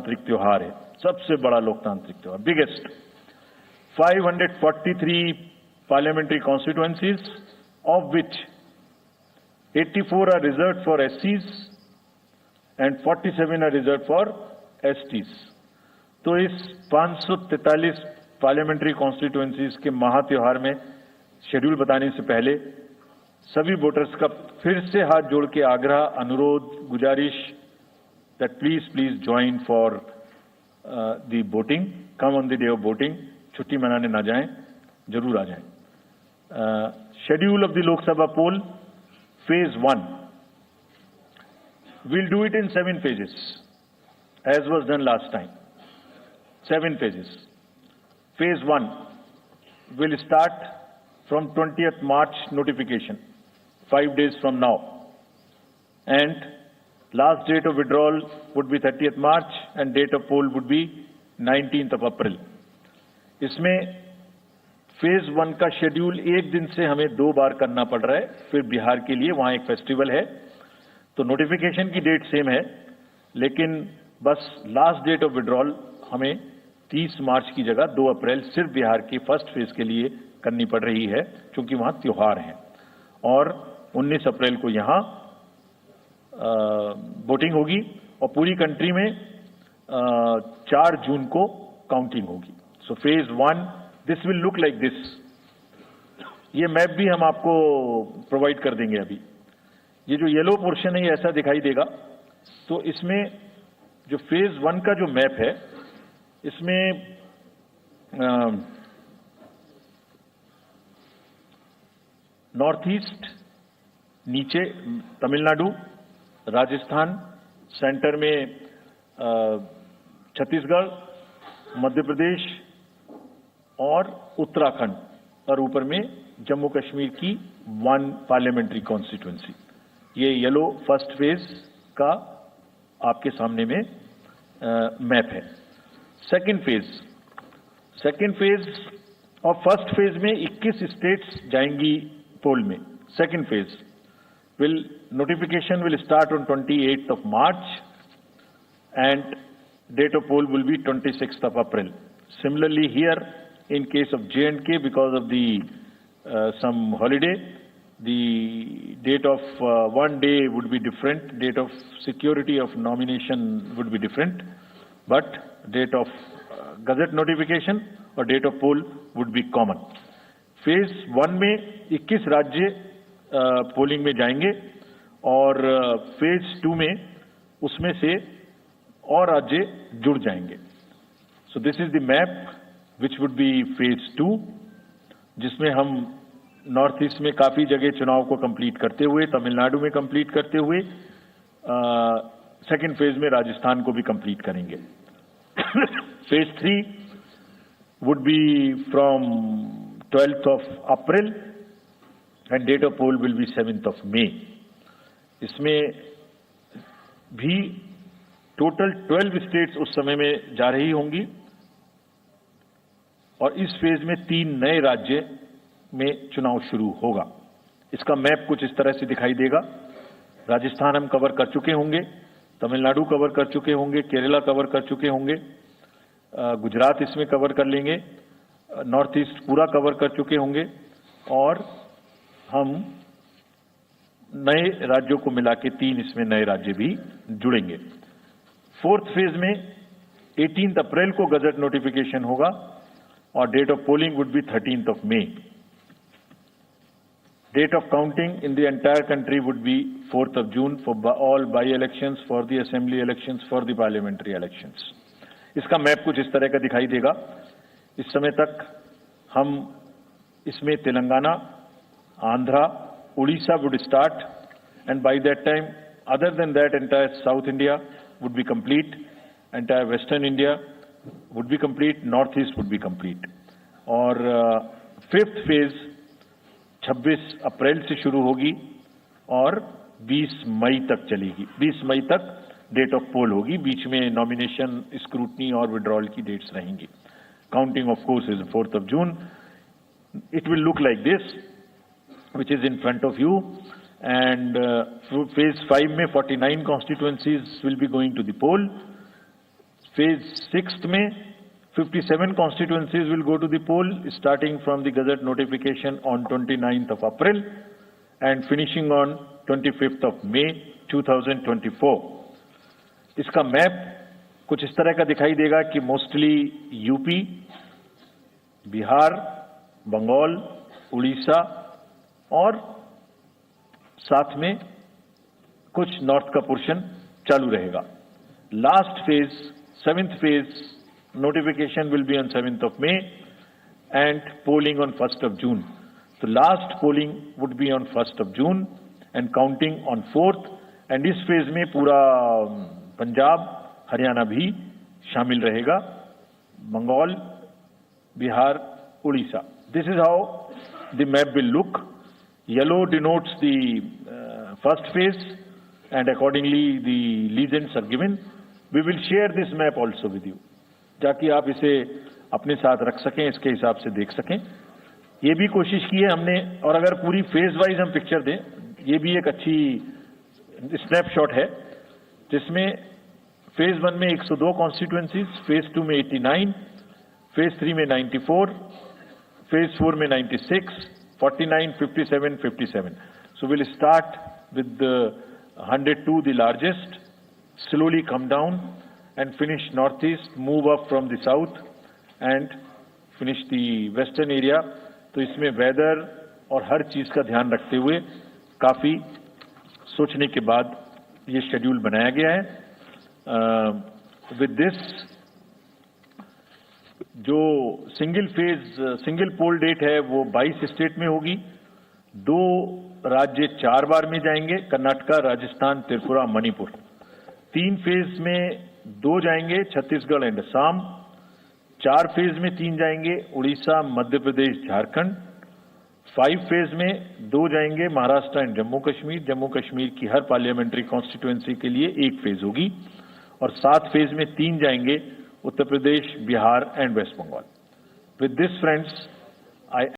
लोकतांत्रिक त्योहार है, सबसे बड़ा लोकतांत्रिक त्योहार, biggest. 543 parliamentary constituencies, of which 84 are reserved for SCs and 47 are reserved for STs। तो इस 543 पार्लियामेंट्री कॉन्स्टिट्यूएंसीज के महात्योहार में शेड्यूल बताने से पहले सभी वोटर्स का फिर से हाथ जोड़ के आग्रह, अनुरोध, गुजारिश that please join for the voting, come on the day of voting. छुट्टी मनाने ना जाएं, जरूर आ जाएं। Schedule of the Lok Sabha poll, phase 1, we'll do it in 7 phases as was done last time. 7 phases. Phase 1 will start from 20th March notification, 5 days from now, and last date of withdrawal would be 30th March and date of poll would be 19th of April. इसमें phase 1 का schedule एक दिन से हमें 2 बार करना पड़ रहा है। फिर बिहार के लिए वहां एक फेस्टिवल है, तो नोटिफिकेशन की डेट सेम है, लेकिन बस लास्ट डेट ऑफ विड्रॉल हमें 30 मार्च की जगह 2 अप्रैल सिर्फ बिहार की फर्स्ट फेज के लिए करनी पड़ रही है, क्योंकि वहां त्योहार है। और 19 अप्रैल को यहां वोटिंग होगी और पूरी कंट्री में 4 जून को काउंटिंग होगी। So phase 1 this will look like this. ये मैप भी हम आपको प्रोवाइड कर देंगे। अभी ये जो येलो पोर्शन है ये ऐसा दिखाई देगा। तो इसमें जो फेज 1 का जो मैप है, इसमें नॉर्थ ईस्ट, नीचे तमिलनाडु, राजस्थान, सेंटर में छत्तीसगढ़, मध्य प्रदेश और उत्तराखंड, और ऊपर में जम्मू कश्मीर की 1 पार्लियामेंट्री कॉन्स्टिट्यूएंसी। ये येलो फर्स्ट फेज का आपके सामने में मैप है। सेकंड फेज और फर्स्ट फेज में 21 स्टेट्स जाएंगी पोल में। Second phase notification will start on 28th of March and date of poll will be 26th of April. Similarly here in case of J&K, because of the some holiday, the date of one day would be different, date of security of nomination would be different, but date of gazette notification or date of poll would be common. Phase 1 में 21 राज्य polling में जाएंगे और phase 2 में उसमें से और राज्य जुड़ जाएंगे। So this is the map which would be phase 2, जिसमें हम नॉर्थ ईस्ट में काफी जगह चुनाव को कंप्लीट करते हुए, तमिलनाडु में कंप्लीट करते हुए, सेकेंड फेज में राजस्थान को भी कंप्लीट करेंगे। Phase 3 would be from 12th of April and date of poll will be 7th of May. इसमें भी टोटल 12 स्टेट्स उस समय में जा रही होंगी और इस फेज में 3 नए राज्य में चुनाव शुरू होगा। इसका मैप कुछ इस तरह से दिखाई देगा। राजस्थान हम कवर कर चुके होंगे, तमिलनाडु कवर कर चुके होंगे, केरला कवर कर चुके होंगे, गुजरात इसमें कवर कर लेंगे, नॉर्थ ईस्ट पूरा कवर कर चुके होंगे और हम नए राज्यों को मिला के 3 इसमें नए राज्य भी जुड़ेंगे। फोर्थ फेज में 18 अप्रैल को गजट नोटिफिकेशन होगा और date of polling would be 13th of May. Date of counting in the entire country would be 4th of June for all by-elections, for the assembly elections, for the parliamentary elections. इसका map कुछ इस तरह का दिखाई देगा। इस समय तक हम इसमें Telangana, Andhra, Orissa would start, and by that time, other than that, entire South India would be complete, entire Western India would be complete, North East would be complete. और फिफ्थ फेज 26 अप्रैल से शुरू होगी और 20 मई तक चलेगी। 20 मई तक डेट ऑफ पोल होगी, बीच में नॉमिनेशन, स्क्रूटनी और विड्रॉल की डेट्स रहेंगी। Counting of course is 4th of June. It will look like this, which is in front of you, and phase 5 में 49 constituencies will be going to the poll. Phase 6th में 57 constituencies will go to the poll starting from the Gazette notification on 29th of April and finishing on 25th of May 2024. इसका map कुछ इस तरह का दिखाई देगा कि mostly UP, Bihar, Bengal, Orissa और साथ में कुछ नॉर्थ का पोर्शन चालू रहेगा. Last phase, 7th phase, notification will be on 7th of May and polling on 1st of June. So last polling would be on 1st of June and counting on 4th. And इस phase में पूरा पंजाब, हरियाणा भी शामिल रहेगा, Bengal, Bihar, Orissa. This is how the map will look. Yellow denotes the first phase and accordingly the legends are given. We will share this map also with you, ताकि आप इसे अपने साथ रख सकें, इसके हिसाब से देख सकें. ये भी कोशिश की है हमने, और अगर पूरी फेज वाइज हम पिक्चर दें, ये भी एक अच्छी स्नैपशॉट है, जिसमें फेज 1 में 102 कॉन्स्टिट्यूएंसीज, फेज 2 में 89, फेज 3 में 94, फेज 4 में 96, 49, 57, 57. So we'll start with the 102, the largest, slowly come down and finish northeast, move up from the south and finish the western area. तो इसमें वेदर और हर चीज का ध्यान रखते हुए काफी सोचने के बाद ये शेड्यूल बनाया गया है. विद दिस जो सिंगल पोल डेट है वो 22 स्टेट में होगी. 2 राज्य 4 बार में जाएंगे, कर्नाटका, राजस्थान, त्रिपुरा, मणिपुर. 3 फेज में 2 जाएंगे, छत्तीसगढ़ एंड असम. 4 फेज में 3 जाएंगे, उड़ीसा, मध्य प्रदेश, झारखंड. 5 फेज में 2 जाएंगे, महाराष्ट्र एंड जम्मू कश्मीर. जम्मू कश्मीर की हर पार्लियामेंट्री कॉन्स्टिट्यूएंसी के लिए 1 फेज होगी. और 7 फेज में 3 जाएंगे, Uttar Pradesh, Bihar and West Bengal. With this friends, I